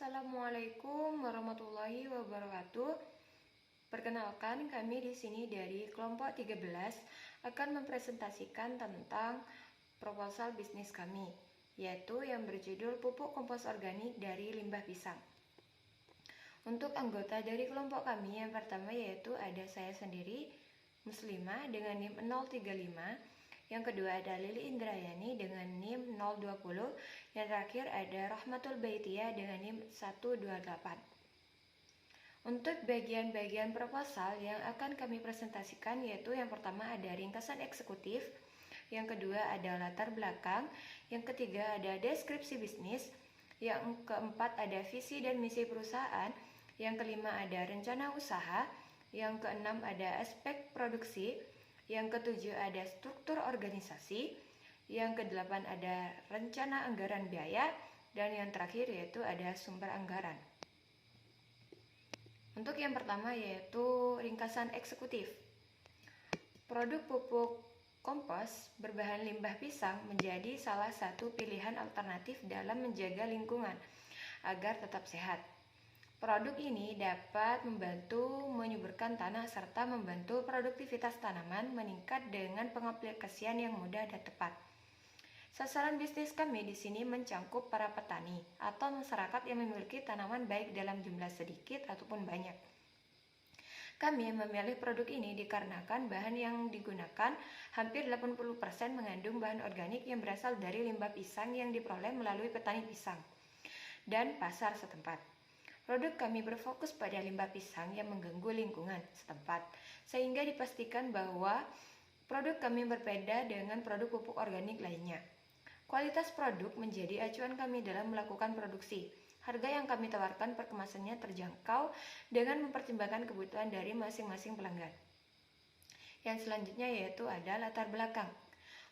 Assalamualaikum warahmatullahi wabarakatuh. Perkenalkan, kami di sini dari kelompok 13 akan mempresentasikan tentang proposal bisnis kami, yaitu yang berjudul pupuk kompos organik dari limbah pisang. Untuk anggota dari kelompok kami yang pertama yaitu ada saya sendiri, Muslimah dengan NIM 035. Yang kedua ada Lili Indrayani dengan NIM 020. Yang terakhir ada Rahmatul Baitiyah dengan NIM 128. Untuk bagian-bagian proposal yang akan kami presentasikan yaitu yang pertama ada ringkasan eksekutif, yang kedua ada latar belakang, yang ketiga ada deskripsi bisnis, yang keempat ada visi dan misi perusahaan, yang kelima ada rencana usaha, yang keenam ada aspek produksi, yang ketujuh ada struktur organisasi, yang kedelapan ada rencana anggaran biaya, dan yang terakhir yaitu ada sumber anggaran. Untuk yang pertama yaitu ringkasan eksekutif. Produk pupuk kompos berbahan limbah pisang menjadi salah satu pilihan alternatif dalam menjaga lingkungan agar tetap sehat. Produk ini dapat membantu menyuburkan tanah serta membantu produktivitas tanaman meningkat dengan pengaplikasian yang mudah dan tepat. Sasaran bisnis kami di sini mencangkup para petani atau masyarakat yang memiliki tanaman baik dalam jumlah sedikit ataupun banyak. Kami memilih produk ini dikarenakan bahan yang digunakan hampir 80% mengandung bahan organik yang berasal dari limbah pisang yang diperoleh melalui petani pisang dan pasar setempat. Produk kami berfokus pada limbah pisang yang mengganggu lingkungan setempat, sehingga dipastikan bahwa produk kami berbeda dengan produk pupuk organik lainnya. Kualitas produk menjadi acuan kami dalam melakukan produksi. Harga yang kami tawarkan per kemasannya terjangkau dengan mempertimbangkan kebutuhan dari masing-masing pelanggan. Yang selanjutnya yaitu ada latar belakang.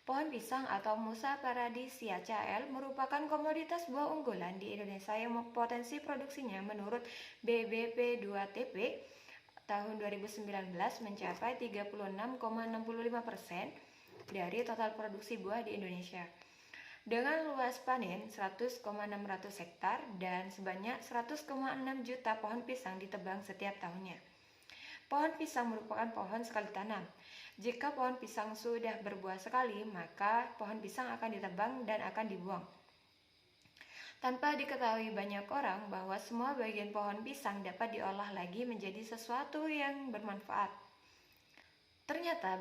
Pohon pisang atau Musa paradisia CL merupakan komoditas buah unggulan di Indonesia yang potensi produksinya menurut BBP2TP tahun 2019 mencapai 36,65% dari total produksi buah di Indonesia. Dengan luas panen 100,600 hektar dan sebanyak 100,6 juta pohon pisang ditebang setiap tahunnya. Pohon pisang merupakan pohon sekali tanam. Jika pohon pisang sudah berbuah sekali, maka pohon pisang akan ditebang dan akan dibuang. Tanpa diketahui banyak orang bahwa semua bagian pohon pisang dapat diolah lagi menjadi sesuatu yang bermanfaat. Ternyata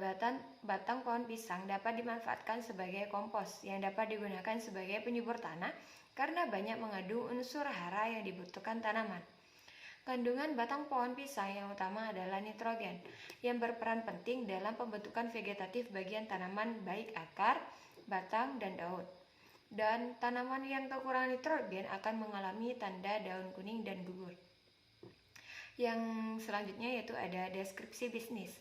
batang pohon pisang dapat dimanfaatkan sebagai kompos yang dapat digunakan sebagai penyubur tanah karena banyak mengandung unsur hara yang dibutuhkan tanaman. Kandungan batang pohon pisang yang utama adalah nitrogen, yang berperan penting dalam pembentukan vegetatif bagian tanaman baik akar, batang, dan daun. Dan tanaman yang kekurangan nitrogen akan mengalami tanda daun kuning dan gugur. Yang selanjutnya yaitu ada deskripsi bisnis.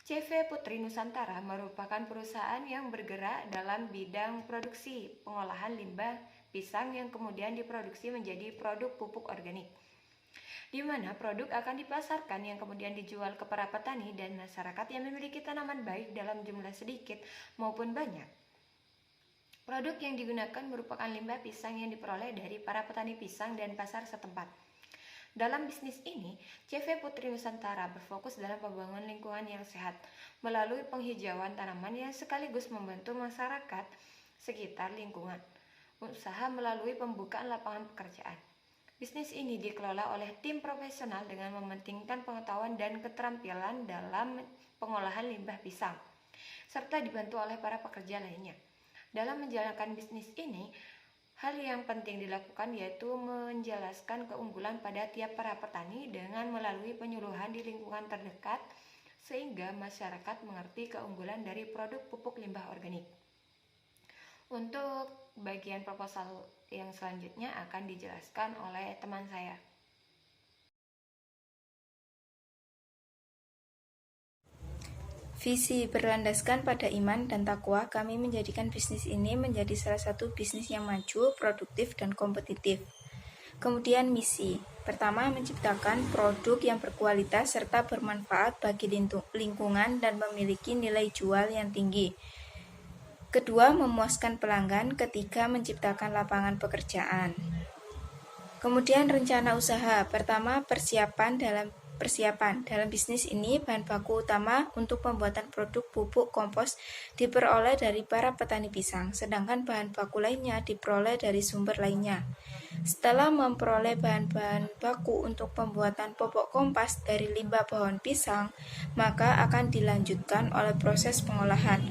CV Putri Nusantara merupakan perusahaan yang bergerak dalam bidang produksi pengolahan limbah pisang yang kemudian diproduksi menjadi produk pupuk organik, di mana produk akan dipasarkan yang kemudian dijual ke para petani dan masyarakat yang memiliki tanaman baik dalam jumlah sedikit maupun banyak. Produk yang digunakan merupakan limbah pisang yang diperoleh dari para petani pisang dan pasar setempat. Dalam bisnis ini, CV Putri Nusantara berfokus dalam pembangunan lingkungan yang sehat melalui penghijauan tanaman yang sekaligus membantu masyarakat sekitar lingkungan. Usaha melalui pembukaan lapangan pekerjaan. Bisnis ini dikelola oleh tim profesional dengan mementingkan pengetahuan dan keterampilan dalam pengolahan limbah pisang, serta dibantu oleh para pekerja lainnya. Dalam menjalankan bisnis ini, hal yang penting dilakukan yaitu menjelaskan keunggulan pada tiap para petani dengan melalui penyuluhan di lingkungan terdekat, sehingga masyarakat mengerti keunggulan dari produk pupuk limbah organik. Untuk bagian proposal yang selanjutnya akan dijelaskan oleh teman saya. Visi berlandaskan pada iman dan takwa, kami menjadikan bisnis ini menjadi salah satu bisnis yang maju, produktif, dan kompetitif. Kemudian misi. Pertama, menciptakan produk yang berkualitas serta bermanfaat bagi lingkungan dan memiliki nilai jual yang tinggi. Kedua, memuaskan pelanggan. Ketiga, menciptakan lapangan pekerjaan. Kemudian rencana usaha. Pertama, persiapan. Dalam bisnis ini, bahan baku utama untuk pembuatan produk pupuk kompos diperoleh dari para petani pisang, sedangkan bahan baku lainnya diperoleh dari sumber lainnya. Setelah memperoleh bahan-bahan baku untuk pembuatan pupuk kompas dari limbah pohon pisang, maka akan dilanjutkan oleh proses pengolahan.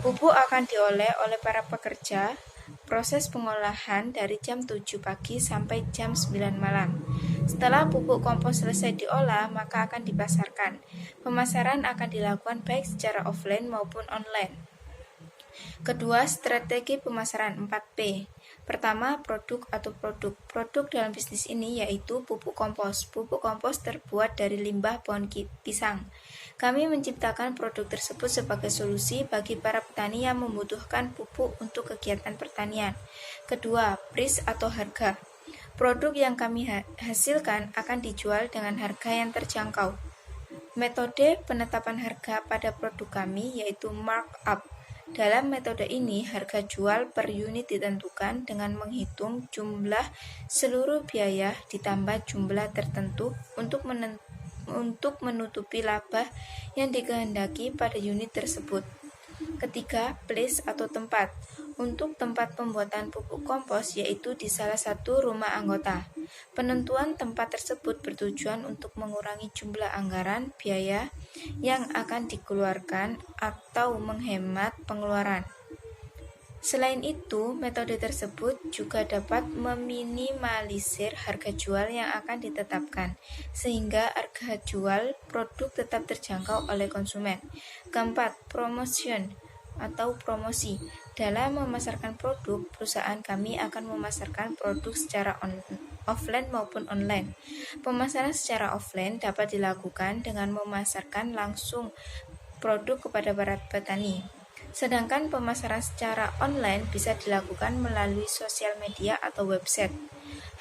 Pupuk akan diolah oleh para pekerja. Proses pengolahan dari jam 7 pagi sampai jam 9 malam. Setelah pupuk kompos selesai diolah, maka akan dipasarkan. Pemasaran akan dilakukan baik secara offline maupun online. Kedua, strategi pemasaran 4P. Pertama, produk atau produk. Produk dalam bisnis ini yaitu pupuk kompos. Pupuk kompos terbuat dari limbah pohon pisang. Kami menciptakan produk tersebut sebagai solusi bagi para petani yang membutuhkan pupuk untuk kegiatan pertanian. Kedua, price atau harga. Produk yang kami hasilkan akan dijual dengan harga yang terjangkau. Metode penetapan harga pada produk kami yaitu markup. Dalam metode ini, harga jual per unit ditentukan dengan menghitung jumlah seluruh biaya ditambah jumlah tertentu untuk menutupi laba yang dikehendaki pada unit tersebut. Ketiga, place atau tempat. Untuk tempat pembuatan pupuk kompos yaitu di salah satu rumah anggota. Penentuan tempat tersebut bertujuan untuk mengurangi jumlah anggaran biaya yang akan dikeluarkan atau menghemat pengeluaran. Selain itu, metode tersebut juga dapat meminimalisir harga jual yang akan ditetapkan, sehingga harga jual produk tetap terjangkau oleh konsumen. Keempat, promotion atau promosi. Dalam memasarkan produk, perusahaan kami akan memasarkan produk secara offline maupun online. Pemasaran secara offline dapat dilakukan dengan memasarkan langsung produk kepada para petani. Sedangkan pemasaran secara online bisa dilakukan melalui sosial media atau website.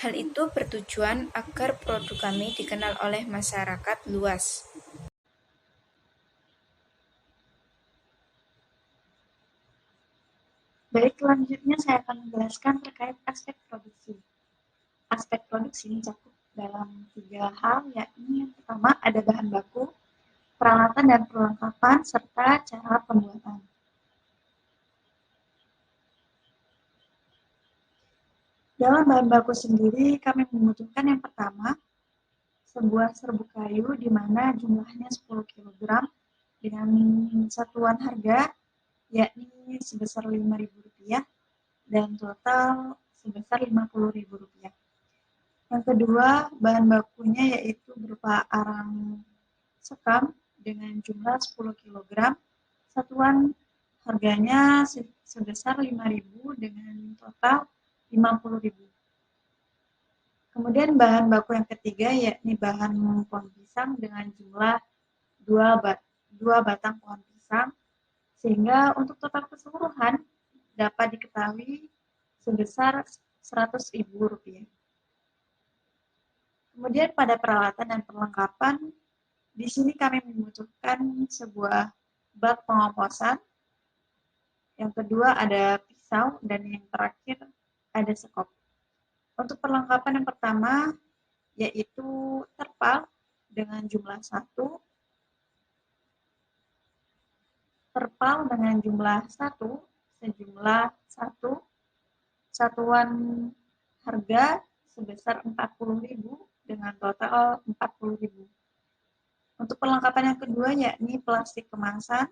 Hal itu bertujuan agar produk kami dikenal oleh masyarakat luas. Baik, selanjutnya saya akan menjelaskan terkait aspek produksi. Aspek produksi mencakup dalam 3 hal, yakni yang pertama ada bahan baku, peralatan dan perlengkapan, serta cara pembuatan. Dalam bahan baku sendiri, kami membutuhkan yang pertama, sebuah serbuk kayu di mana jumlahnya 10 kg dengan satuan harga yakni sebesar Rp5.000 dan total sebesar Rp50.000. Yang kedua, bahan bakunya yaitu berupa arang sekam dengan jumlah 10 kg, satuan harganya sebesar Rp5.000 dengan total Rp50.000. Kemudian bahan baku yang ketiga yakni bahan pohon pisang dengan jumlah 2 batang pohon pisang, sehingga untuk total keseluruhan dapat diketahui sebesar Rp100.000. Kemudian pada peralatan dan perlengkapan, di sini kami membutuhkan sebuah bak pengomposan, yang kedua ada pisau, dan yang terakhir ada sekop. Untuk perlengkapan yang pertama yaitu terpal dengan jumlah 1, terpal dengan jumlah 1 sejumlah 1, satuan harga sebesar Rp40.000 dengan total Rp40.000. Untuk perlengkapan yang kedua yakni plastik kemasan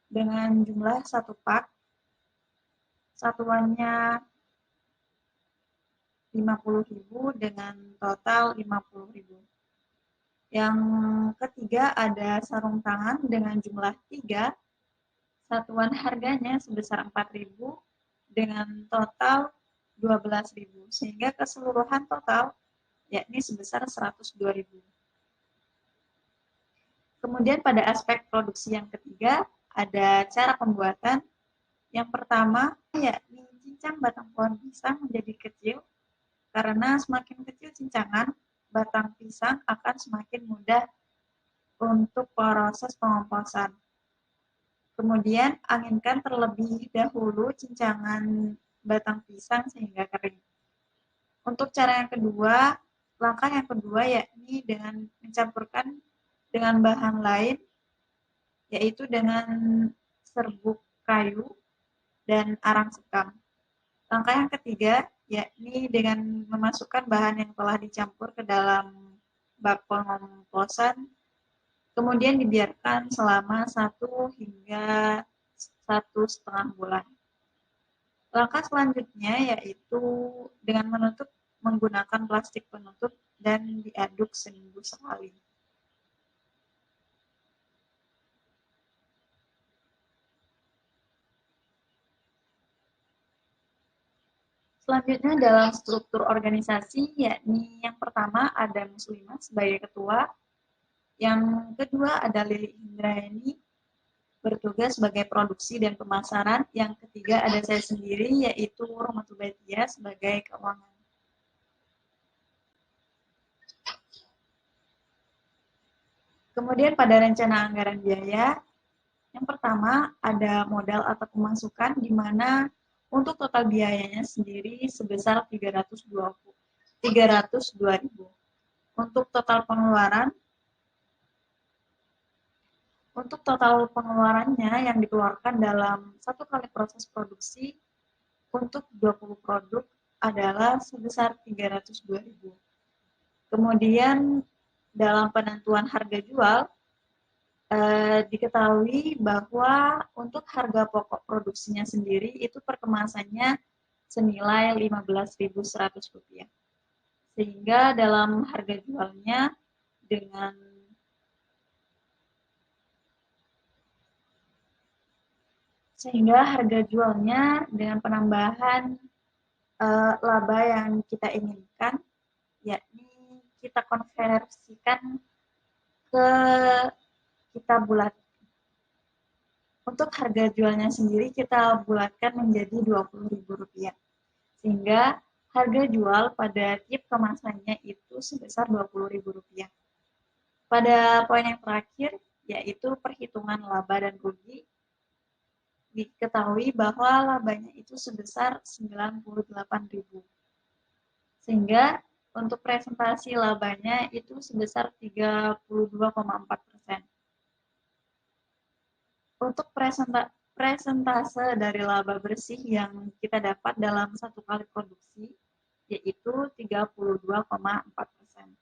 dengan jumlah 1 pak, satuannya Rp50.000 dengan total Rp50.000. Yang ketiga ada sarung tangan dengan jumlah 3, satuan harganya sebesar Rp4.000 dengan total Rp12.000, sehingga keseluruhan total yakni sebesar Rp102.000. Kemudian pada aspek produksi yang ketiga ada cara pembuatan. Yang pertama yakni cincang batang pohon pisang menjadi kecil, karena semakin kecil cincangan batang pisang akan semakin mudah untuk proses pengomposan. Kemudian anginkan terlebih dahulu cincangan batang pisang sehingga kering. Untuk cara yang kedua, langkah yang kedua yakni dengan mencampurkan dengan bahan lain, yaitu dengan serbuk kayu dan arang sekam. Langkah yang ketiga yakni dengan memasukkan bahan yang telah dicampur ke dalam bak pengomposan, kemudian dibiarkan selama 1 hingga 1,5 bulan. Langkah selanjutnya yaitu dengan menutup menggunakan plastik penutup dan diaduk seminggu sekali. Selanjutnya dalam struktur organisasi, yakni yang pertama ada Muslimah sebagai ketua, yang kedua ada Lili Indrayani bertugas sebagai produksi dan pemasaran, yang ketiga ada saya sendiri yaitu Rohmatul Baitia sebagai keuangan. Kemudian pada rencana anggaran biaya, yang pertama ada modal atau pemasukan di mana untuk total biayanya sendiri sebesar 302.000. Untuk total pengeluarannya yang dikeluarkan dalam 1 kali proses produksi untuk 20 produk adalah sebesar 302.000. Kemudian dalam penentuan harga jual, diketahui bahwa untuk harga pokok produksinya sendiri itu per kemasannya senilai Rp15.100. Sehingga dalam harga jualnya dengan penambahan laba yang kita inginkan, yakni kita konversikan ke kita bulat. Untuk harga jualnya sendiri kita bulatkan menjadi Rp20.000, sehingga harga jual pada tiap kemasannya itu sebesar Rp20.000. Pada poin yang terakhir, yaitu perhitungan laba dan rugi, diketahui bahwa labanya itu sebesar Rp98.000. Sehingga untuk presentasi labanya itu sebesar 32,4%. Untuk presentase dari laba bersih yang kita dapat dalam 1 kali produksi, yaitu 32,4%.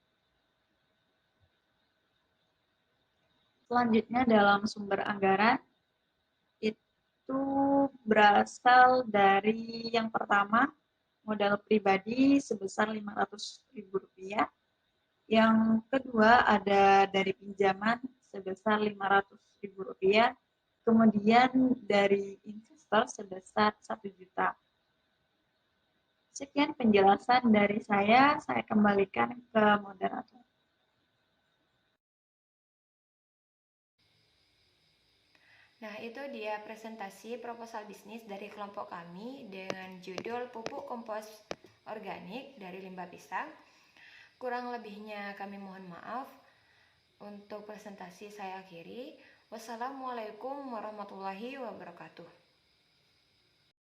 Selanjutnya dalam sumber anggaran, itu berasal dari yang pertama, modal pribadi sebesar Rp500.000. Yang kedua ada dari pinjaman sebesar Rp500.000. Kemudian dari investor sebesar 1 juta. Sekian penjelasan dari saya kembalikan ke moderator. Nah, itu dia presentasi proposal bisnis dari kelompok kami dengan judul Pupuk Kompos Organik dari Limbah Pisang. Kurang lebihnya kami mohon maaf. Untuk presentasi saya akhiri. Wassalamualaikum warahmatullahi wabarakatuh.